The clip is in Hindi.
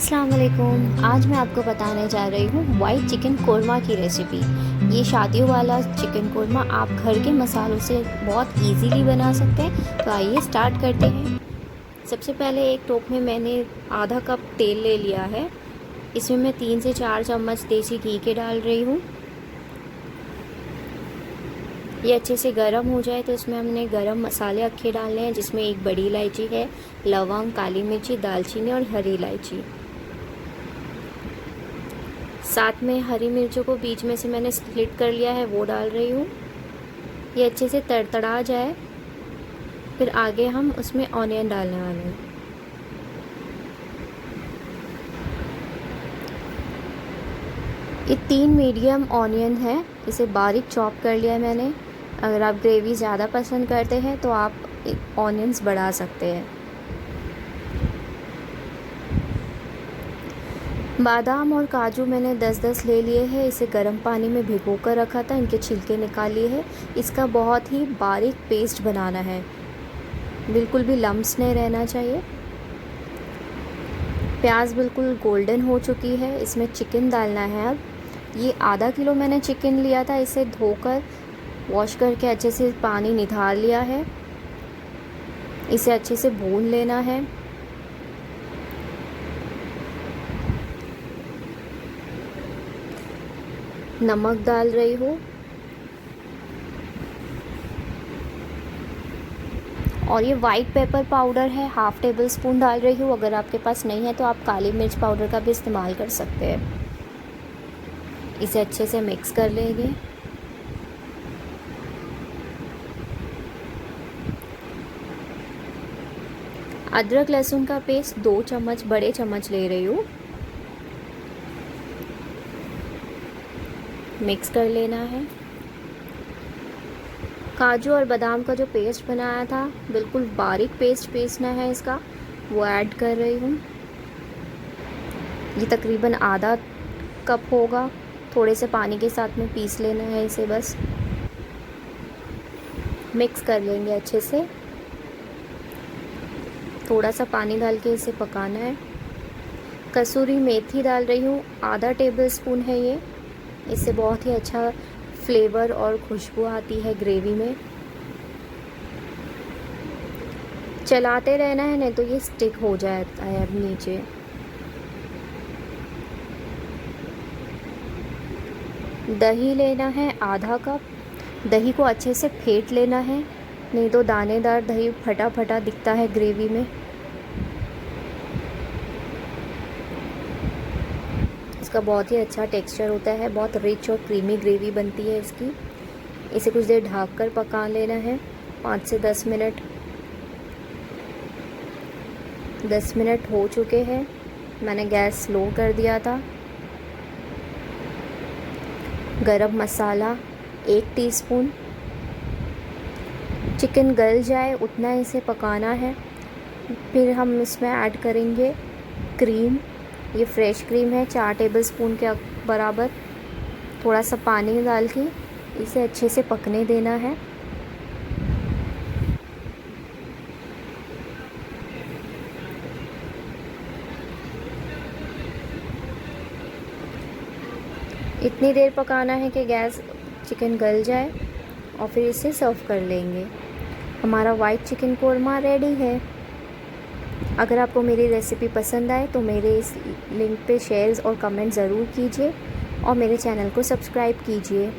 अस्सलाम वालेकुम। आज मैं आपको बताने जा रही हूँ वाइट चिकन कोरमा की रेसिपी। ये शादियों वाला चिकन कोरमा आप घर के मसालों से बहुत इजीली बना सकते हैं। तो आइए स्टार्ट करते हैं। सबसे पहले एक टोप में मैंने आधा कप तेल ले लिया है। इसमें मैं 3 से 4 चम्मच देसी घी के डाल रही हूँ। ये अच्छे से गर्म हो जाए तो इसमें हमने गरम मसाले अक्खे डालने हैं, जिसमें एक बड़ी इलायची है, लौंग, काली मिर्ची, दालचीनी और हरी इलायची। साथ में हरी मिर्चों को बीच में से मैंने स्प्लिट कर लिया है, वो डाल रही हूँ। ये अच्छे से तड़तड़ा जाए फिर आगे हम उसमें ऑनियन डालने वाले हैं। ये 3 मीडियम ऑनियन है, इसे बारीक चॉप कर लिया है मैंने। अगर आप ग्रेवी ज़्यादा पसंद करते हैं तो आप ऑनियंस बढ़ा सकते हैं। बादाम और काजू मैंने 10-10 ले लिए हैं। इसे गर्म पानी में भिगो कर रखा था, इनके छिलके निकाल लिए हैं। इसका बहुत ही बारीक पेस्ट बनाना है, बिल्कुल भी लम्स नहीं रहना चाहिए। प्याज बिल्कुल गोल्डन हो चुकी है, इसमें चिकन डालना है। अब ये आधा किलो मैंने चिकन लिया था, इसे धोकर वॉश करके अच्छे से पानी निथार लिया है। इसे अच्छे से भून लेना है। नमक डाल रही हूँ और ये वाइट पेपर पाउडर है, हाफ़ टेबल स्पून डाल रही हूँ। अगर आपके पास नहीं है तो आप काली मिर्च पाउडर का भी इस्तेमाल कर सकते हैं। इसे अच्छे से मिक्स कर लेंगे। अदरक लहसुन का पेस्ट 2 चम्मच बड़े चम्मच ले रही हूँ। मिक्स कर लेना है। काजू और बादाम का जो पेस्ट बनाया था, बिल्कुल बारीक पेस्ट पीसना है इसका, वो ऐड कर रही हूँ। ये तकरीबन आधा कप होगा। थोड़े से पानी के साथ में पीस लेना है इसे, बस मिक्स कर लेंगे अच्छे से। थोड़ा सा पानी डाल के इसे पकाना है। कसूरी मेथी डाल रही हूँ, आधा टेबल स्पून है ये। इससे बहुत ही अच्छा फ्लेवर और खुशबू आती है ग्रेवी में। चलाते रहना है, नहीं तो ये स्टिक हो जाता है अब नीचे। दही लेना है आधा कप। दही को अच्छे से फेंट लेना है, नहीं तो दानेदार दही फटा फटा दिखता है ग्रेवी में। इसका बहुत ही अच्छा टेक्सचर होता है, बहुत रिच और क्रीमी ग्रेवी बनती है इसकी। इसे कुछ देर ढक कर पका लेना है, 5 से 10 मिनट। 10 मिनट हो चुके हैं, मैंने गैस स्लो कर दिया था। गरम मसाला 1 टीस्पून। चिकन गल जाए उतना इसे पकाना है। फिर हम इसमें ऐड करेंगे क्रीम। ये फ्रेश क्रीम है, 4 टेबल स्पून के बराबर। थोड़ा सा पानी डाल के इसे अच्छे से पकने देना है। इतनी देर पकाना है कि गैस चिकन गल जाए और फिर इसे सर्व कर लेंगे। हमारा वाइट चिकन कोरमा रेडी है। अगर आपको मेरी रेसिपी पसंद आए तो मेरे इस लिंक पे शेयर और कमेंट ज़रूर कीजिए और मेरे चैनल को सब्सक्राइब कीजिए।